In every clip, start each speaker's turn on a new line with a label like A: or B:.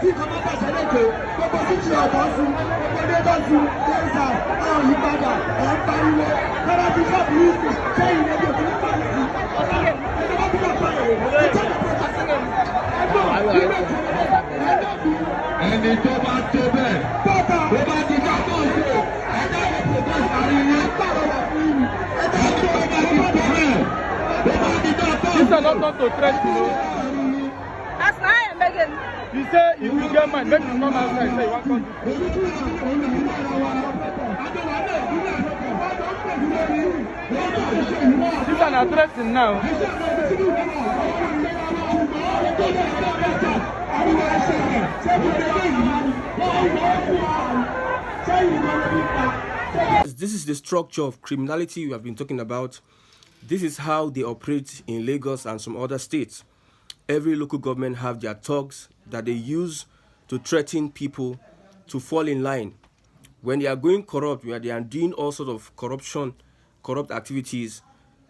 A: tí kan bá bàjẹ́ lẹ́kọ̀ọ́ gbogbo títí ọ̀dọ́ sí gbogbo lagos lẹ́sà àwọn ìpadà ẹ̀ ń pariwo lọ́dọ̀ tí sọ́ọ̀bù yìí sì sẹ́yìn lẹ́jọ́ tó ń pààyàn sí ọ̀sán ẹ̀jẹ̀ bá ti bá pààyàn ẹ̀jẹ̀
B: ẹni tó bá tó bẹ́ẹ̀ tó bá ti ká bọ̀ sí o ẹ̀jẹ̀ lè tó bá sáré yẹn ẹni tó bá ti tó bẹ́ẹ̀ tó bá ti ká bọ̀ sí o.
C: This is not to threat you.
D: That's why I'm begging.
C: You say if you get mad, make you come outside. Say you want to This is an threatening now.
E: This is the structure of criminality we have been talking about. This is how they operate in Lagos and some other states. Every local government have their thugs that they use to threaten people to fall in line. When they are going corrupt, when they are doing all sorts of corrupt activities,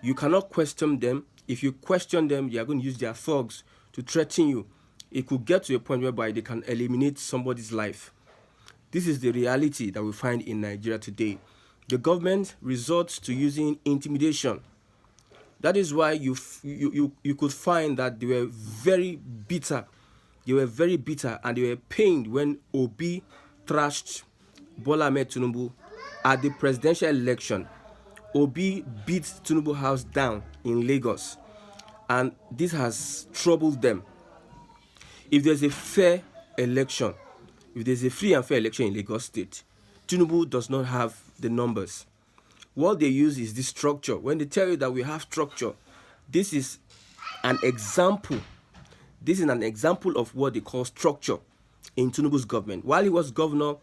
E: you cannot question them. If you question them, they are going to use their thugs to threaten you. It could get to a point whereby they can eliminate somebody's life. This is the reality that we find in Nigeria today. The government resorts to using intimidation. That is why you could find that they were very bitter. They were very bitter and they were pained when Obi trashed Bola Ahmed Tinubu at the presidential election. Obi beat Tinubu house down in Lagos, and this has troubled them. If there's a fair election, if there's a free and fair election in Lagos State, Tinubu does not have the numbers. What they use is this structure. When they tell you that we have structure, this is an example. This is an example of what they call structure in Tinubu's government. While he was governor,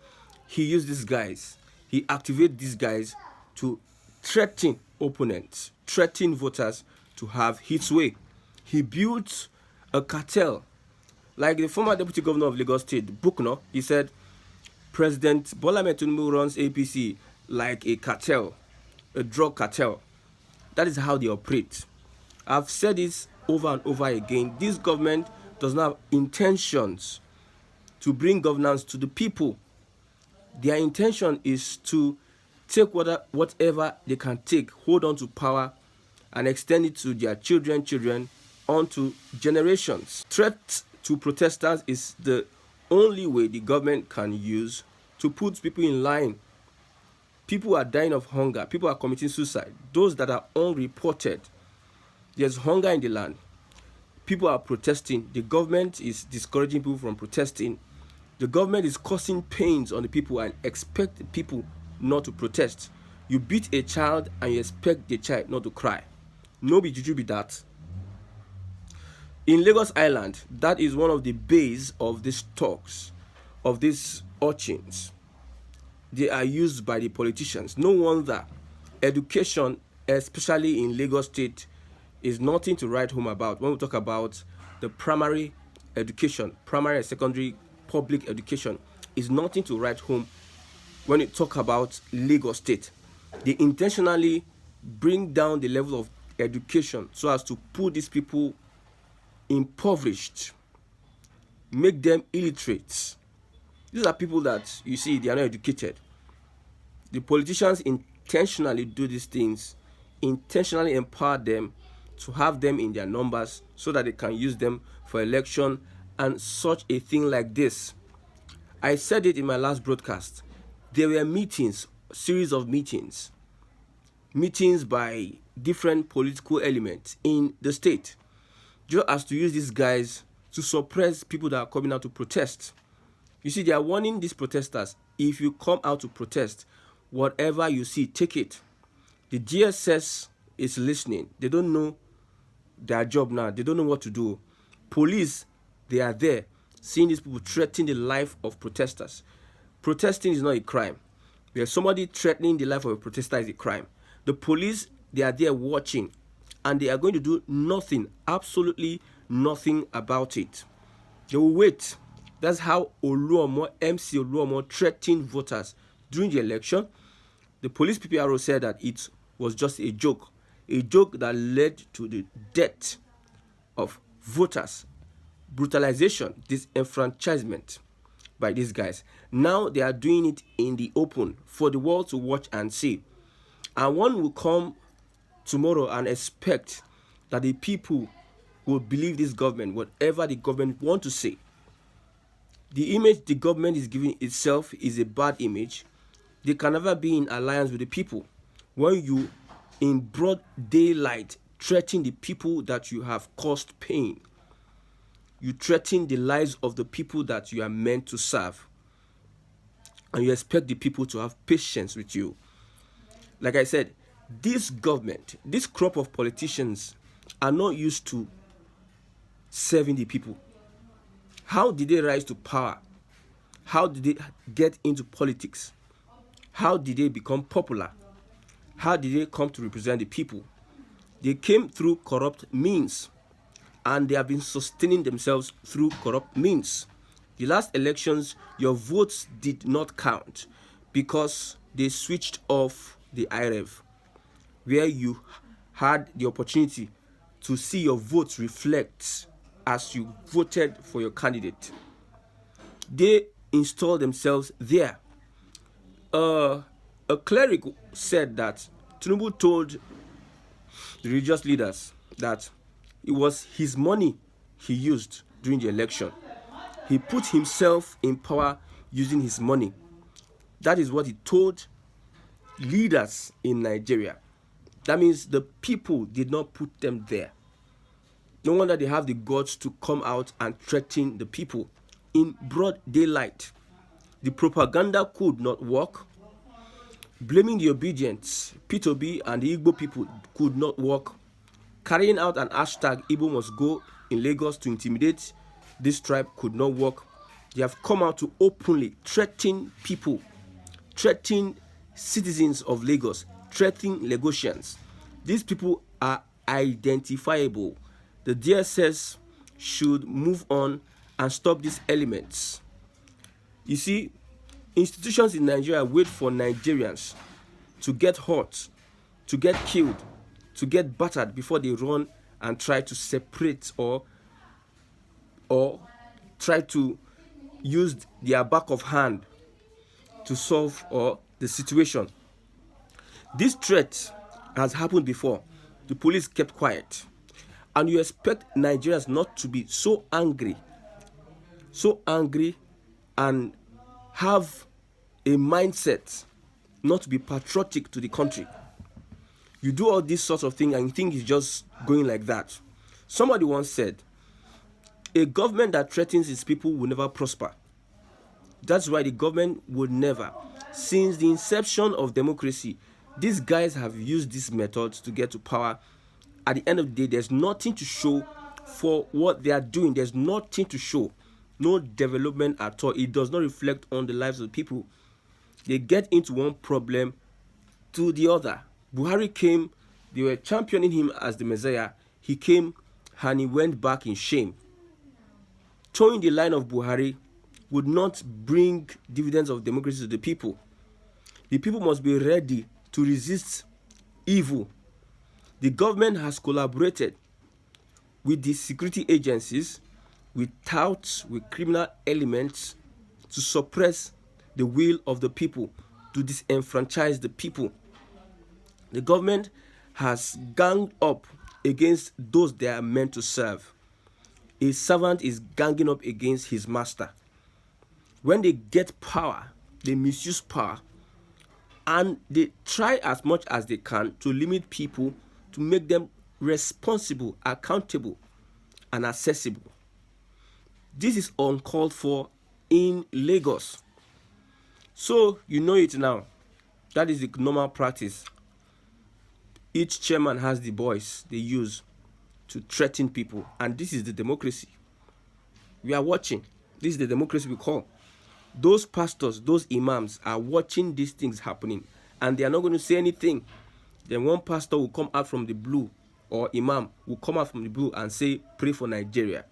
E: he used these guys. He activated these guys to threaten opponents, threaten voters to have his way. He built a cartel. Like the former deputy governor of Lagos State, Bukno, he said, President Bola Ahmed Tinubu runs APC like a cartel, a drug cartel. That is how they operate. I've said this over and over again. This government does not have intentions to bring governance to the people. Their intention is to take whatever they can take, hold on to power, and extend it to their children, onto generations. Threat to protesters is the only way the government can use to put people in line. People are dying of hunger. People are committing suicide. Those that are unreported, there's hunger in the land. People are protesting. The government is discouraging people from protesting. The government is causing pains on the people and expect the people not to protest. You beat a child and you expect the child not to cry. No be juju be that. In Lagos Island, that is one of the base of these talks, of these urchins. They are used by the politicians. No wonder education, especially in Lagos State, is nothing to write home about. When we talk about the primary education, primary and secondary public education, is nothing to write home when you talk about Lagos State. They intentionally bring down the level of education so as to put these people impoverished, make them illiterate. These are people that, you see, they are not educated. The politicians intentionally do these things, intentionally empower them to have them in their numbers so that they can use them for election and such a thing like this. I said it in my last broadcast. There were meetings, series of meetings by different political elements in the state, just as to use these guys to suppress people that are coming out to protest. You see, they are warning these protesters, if you come out to protest, whatever you see, take it. The GSS is listening. They don't know their job now. They don't know what to do. Police, they are there, seeing these people threatening the life of protesters. Protesting is not a crime. Where somebody threatening the life of a protester is a crime. The police, they are there watching, and they are going to do nothing, absolutely nothing about it. They will wait. That's how Oluomo, MC Oluomo, threatened voters during the election. The police PPRO said that it was just a joke that led to the death of voters brutalization, disenfranchisement by these guys. Now they are doing it in the open for the world to watch and see. And one will come tomorrow and expect that the people will believe this government, whatever the government want to say. The image the government is giving itself is a bad image. They can never be in alliance with the people. When you, in broad daylight, threaten the people that you have caused pain, you threaten the lives of the people that you are meant to serve, and you expect the people to have patience with you. Like I said, this government, this crop of politicians are not used to serving the people. How did they rise to power? How did they get into politics? How did they become popular? How did they come to represent the people? They came through corrupt means, and they have been sustaining themselves through corrupt means. The last elections, your votes did not count because they switched off the IREV, where you had the opportunity to see your votes reflect as you voted for your candidate. They installed themselves there. A cleric said that Tinubu told the religious leaders that it was his money he used during the election. He put himself in power using his money. That is what he told leaders in Nigeria. That means the people did not put them there. No wonder they have the guts to come out and threaten the people in broad daylight. The propaganda could not work. Blaming the obedience, P2B and the Igbo people could not work. Carrying out an hashtag Igbo must go in Lagos to intimidate this tribe could not work. They have come out to openly threaten people, threaten citizens of Lagos, threatening Lagosians. These people are identifiable. The DSS should move on and stop these elements. You see, institutions in Nigeria wait for Nigerians to get hurt, to get killed, to get battered before they run and try to separate or try to use their back of hand to solve the situation. This threat has happened before. The police kept quiet. And you expect Nigerians not to be so angry and have a mindset not to be patriotic to the country. You do all these sorts of things and you think it's just going like that. Somebody once said, a government that threatens its people will never prosper. That's why the government would never. Since the inception of democracy, these guys have used these methods to get to power. At the end of the day, there's nothing to show for what they are doing. There's nothing to show. No development at all. It does not reflect on the lives of the people. They get into one problem to the other. Buhari came, they were championing him as the Messiah. He came and he went back in shame. Towing the line of Buhari would not bring dividends of democracy to the people. The people must be ready to resist evil. The government has collaborated with the security agencies, with touts, with criminal elements to suppress the will of the people, to disenfranchise the people. The government has ganged up against those they are meant to serve. A servant is ganging up against his master. When they get power, they misuse power, and they try as much as they can to limit people, to make them responsible, accountable, and accessible. This is uncalled for in Lagos. So you know it now. That is the normal practice. Each chairman has the voice they use to threaten people, and this is the democracy. We are watching. This is the democracy we call. Those pastors, those imams are watching these things happening, and they are not going to say anything. Then one pastor will come out from the blue, or imam will come out from the blue and say, pray for Nigeria.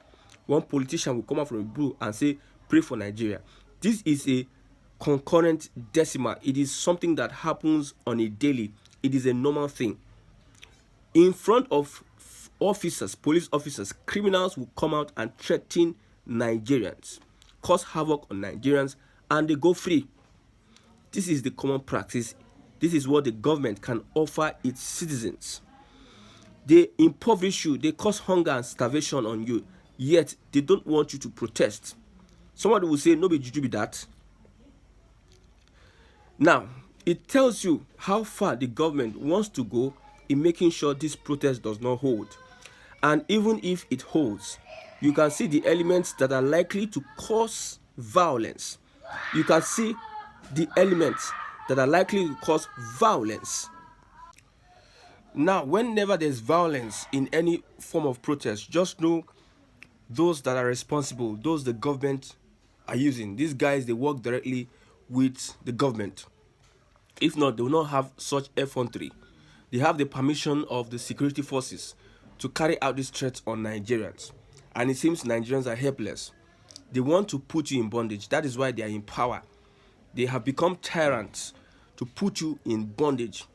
E: One politician will come out from the blue and say, pray for Nigeria. This is a concurrent decimal. It is something that happens on a daily. It is a normal thing. In front of officers, police officers, criminals will come out and threaten Nigerians, cause havoc on Nigerians, and they go free. This is the common practice. This is what the government can offer its citizens. They impoverish you, they cause hunger and starvation on you, yet they don't want you to protest. Somebody will say, no, be juju be that. Now, it tells you how far the government wants to go in making sure this protest does not hold. And even if it holds, you can see the elements that are likely to cause violence. You can see the elements that are likely to cause violence. Now, whenever there's violence in any form of protest, just know those that are responsible, those the government are using. These guys, they work directly with the government. If not, they will not have such effrontery. They have the permission of the security forces to carry out these threats on Nigerians. And it seems Nigerians are helpless. They want to put you in bondage. That is why they are in power. They have become tyrants to put you in bondage.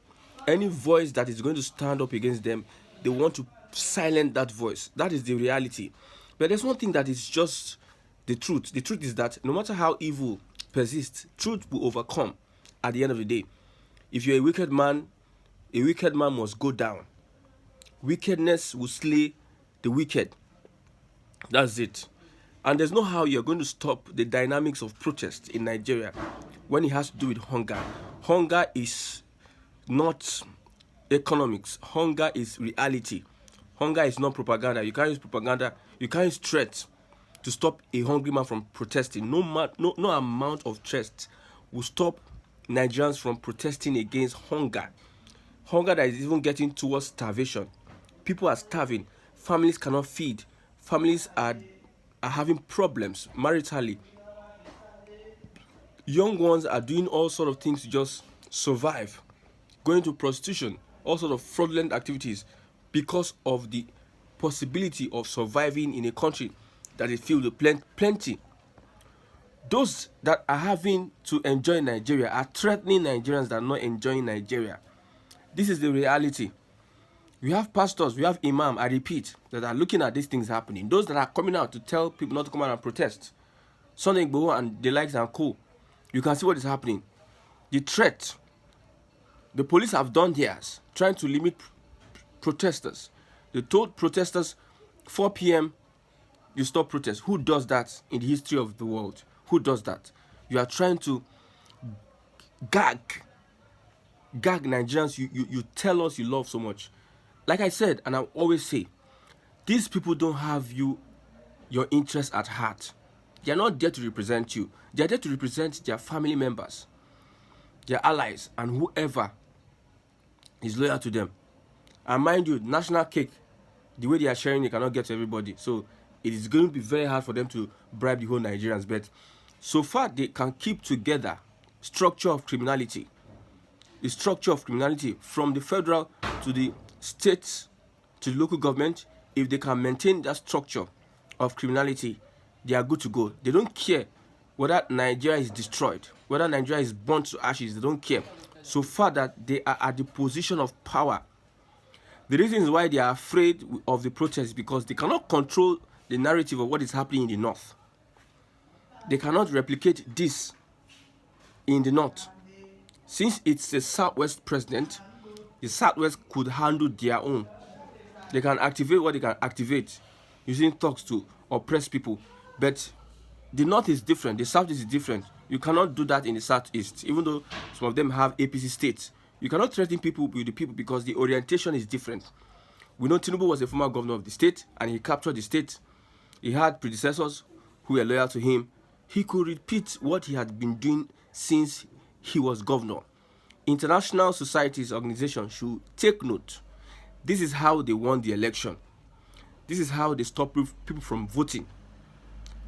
E: Any voice that is going to stand up against them, they want to silence that voice. That is the reality. But there's one thing that is just the truth. The truth is that no matter how evil persists, truth will overcome at the end of the day. If you're a wicked man must go down. Wickedness will slay the wicked. That's it. And there's no how you're going to stop the dynamics of protest in Nigeria when it has to do with hunger. Hunger is not economics. Hunger is reality. Hunger is not propaganda. You can't use propaganda. You can't use threats to stop a hungry man from protesting. No amount of threats will stop Nigerians from protesting against hunger. Hunger that is even getting towards starvation. People are starving. Families cannot feed. Families are having problems maritally. Young ones are doing all sort of things to just survive. Going to prostitution, all sort of fraudulent activities because of the possibility of surviving in a country that is filled with plenty. Those that are having to enjoy Nigeria are threatening Nigerians that are not enjoying Nigeria. This is the reality. We have pastors, we have imam, I repeat, that are looking at these things happening. Those that are coming out to tell people not to come out and protest. Sunday Igboho and the likes and co. You can see what is happening. The threat, the police have done theirs, trying to limit protesters. They told protesters 4 p.m. you stop protest. Who does that in the history of the world? Who does that? You are trying to gag Nigerians you tell us you love so much. Like I said, and I always say, these people don't have your interests at heart. They are not there to represent you. They are there to represent their family members, their allies, and whoever is loyal to them. And mind you, national cake, the way they are sharing it cannot get to everybody. So it is going to be very hard for them to bribe the whole Nigerians. But so far, they can keep together structure of criminality. The structure of criminality from the federal to the states to the local government. If they can maintain that structure of criminality, they are good to go. They don't care whether Nigeria is destroyed, whether Nigeria is burnt to ashes. They don't care. So far that they are at the position of power. The reason why they are afraid of the protests is because they cannot control the narrative of what is happening in the north. They cannot replicate this in the north. Since it's the Southwest president, the Southwest could handle their own. They can activate what they can activate using talks to oppress people. But the North is different. The Southeast is different. You cannot do that in the Southeast. Even though some of them have APC states, you cannot threaten people with the people because the orientation is different. We know Tinubu was a former governor of the state and he captured the state. He had predecessors who were loyal to him. He could repeat what he had been doing since he was governor. International societies, organizations should take note. This is how they won the election. This is how they stop people from voting.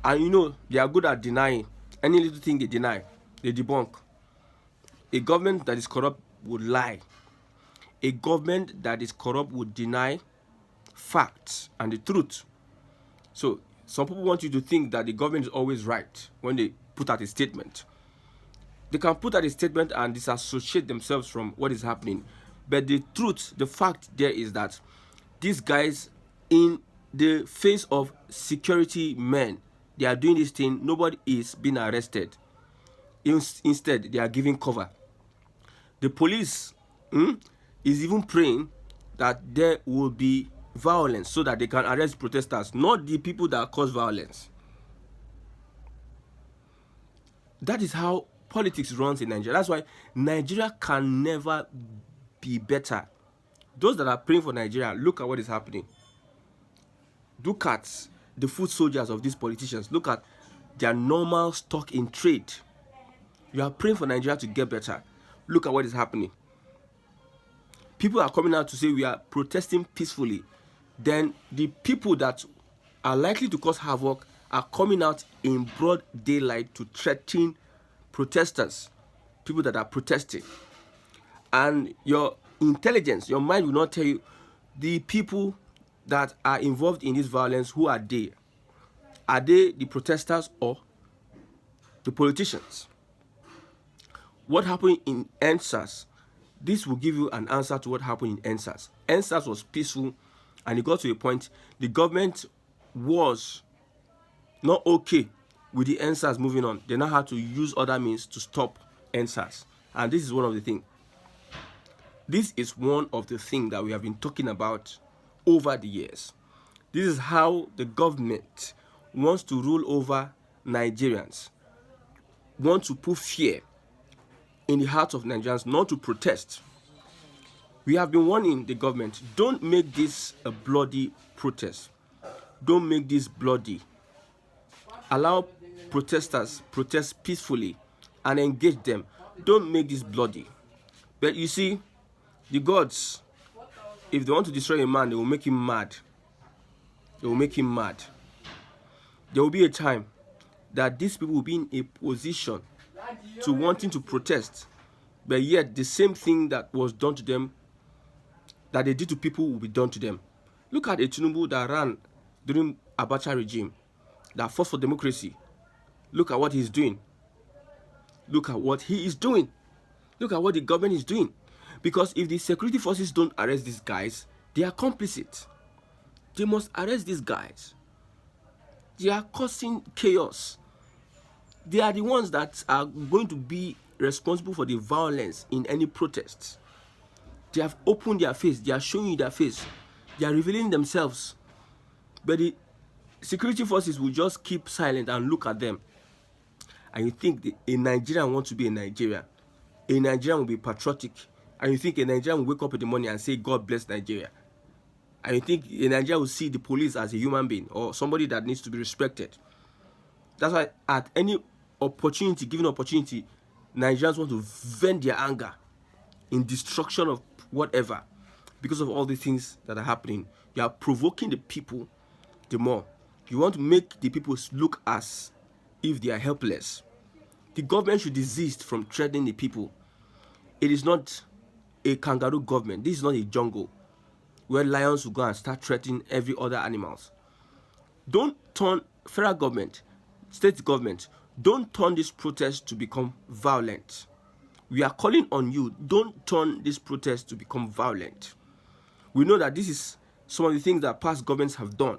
E: And you know, they are good at denying. Any little thing they deny, they debunk. A government that is corrupt would lie. A government that is corrupt would deny facts and the truth. So, some people want you to think that the government is always right when they put out a statement. They can put out a statement and disassociate themselves from what is happening. But the truth, the fact there is that these guys in the face of security men, they are doing this thing, nobody is being arrested. Instead, they are giving cover. The police is even praying that there will be violence so that they can arrest protesters, not the people that cause violence. That is how politics runs in Nigeria. That's why Nigeria can never be better. Those that are praying for Nigeria, look at what is happening. Look at the foot soldiers of these politicians. Look at their normal stock in trade. You are praying for Nigeria to get better. Look at what is happening. People are coming out to say we are protesting peacefully. Then the people that are likely to cause havoc are coming out in broad daylight to threaten protesters, people that are protesting. And your intelligence, your mind will not tell you the people that are involved in this violence, who are they? Are they the protesters or the politicians? What happened in NSAS? This will give you an answer to what happened in NSAS. NSAS was peaceful, and it got to a point the government was not okay with the NSAS moving on. They now had to use other means to stop NSAS. And this is one of the things. This is one of the things that we have been talking about over the years. This is how the government wants to rule over Nigerians, want to put fear in the hearts of Nigerians not to protest. We have been warning the government, don't make this a bloody protest. Don't make this bloody. Allow protesters protest peacefully and engage them. Don't make this bloody. But you see, the gods, if they want to destroy a man, they will make him mad. They will make him mad. There will be a time that these people will be in a position to wanting to protest, but yet the same thing that was done to them, that they did to people, will be done to them. Look at a Tinubu that ran during Abacha regime, that fought for democracy. Look at what he's doing. Look at what he is doing. Look at what the government is doing. Because if the security forces don't arrest these guys, they are complicit. They must arrest these guys. They are causing chaos. They are the ones that are going to be responsible for the violence in any protests. They have opened their face. They are showing you their face. They are revealing themselves. But the security forces will just keep silent and look at them. And you think a Nigerian wants to be a Nigerian. A Nigerian will be patriotic. And you think a Nigerian will wake up in the morning and say, God bless Nigeria. And you think a Nigerian will see the police as a human being or somebody that needs to be respected. That's why at any opportunity, given opportunity, Nigerians want to vent their anger in destruction of whatever. Because of all the things that are happening, you are provoking the people the more. You want to make the people look as if they are helpless. The government should desist from threatening the people. It is not a kangaroo government. This is not a jungle where lions will go and start threatening every other animals. Don't turn federal government, state government, don't turn this protest to become violent. We are calling on you, don't turn this protest to become violent. We know that this is some of the things that past governments have done.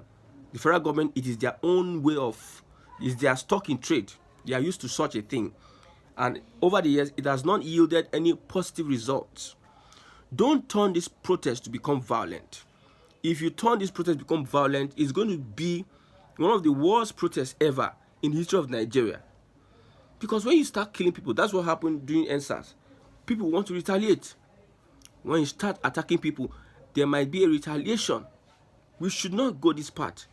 E: The federal government, it is their own way of, it's their stock in trade. They are used to such a thing. And over the years, it has not yielded any positive results. Don't turn this protest to become violent. If you turn this protest to become violent, it's going to be one of the worst protests ever in the history of Nigeria. Because when you start killing people, that's what happened during NSAS. People want to retaliate. When you start attacking people, there might be a retaliation. We should not go this path.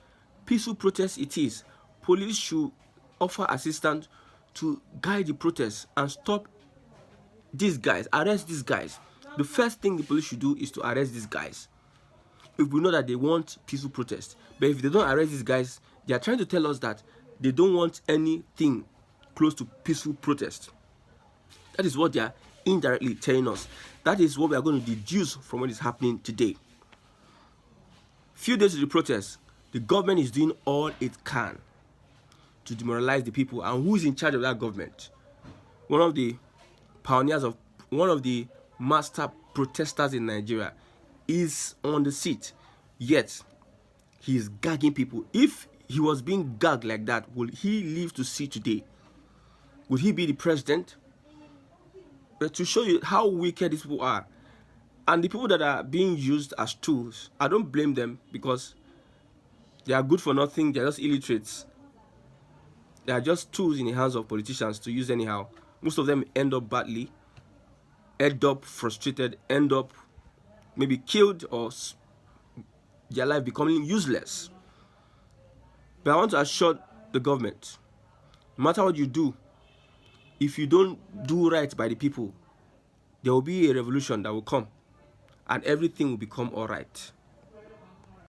E: Peaceful protest it is. Police should offer assistance to guide the protest and stop these guys, arrest these guys. The first thing the police should do is to arrest these guys. If we know that they want peaceful protest. But if they don't arrest these guys, they are trying to tell us that they don't want anything close to peaceful protest. That is what they are indirectly telling us. That is what we are going to deduce from what is happening today. Few days to the protest, the government is doing all it can to demoralize the people. And who is in charge of that government? One of the pioneers of, one of the master protesters in Nigeria is on the seat. Yet, He's gagging people. If he was being gagged like that, will he live to see today? Would he be the president? But to show you how wicked these people are, and the people that are being used as tools, I don't blame them because they are good for nothing. They're just illiterates. They are just tools in the hands of politicians to use anyhow. Most of them end up badly, end up frustrated, end up maybe killed, or their life becoming useless. But I want to assure the government, no matter what you do, if you don't do right by the people, there will be a revolution that will come and everything will become all right.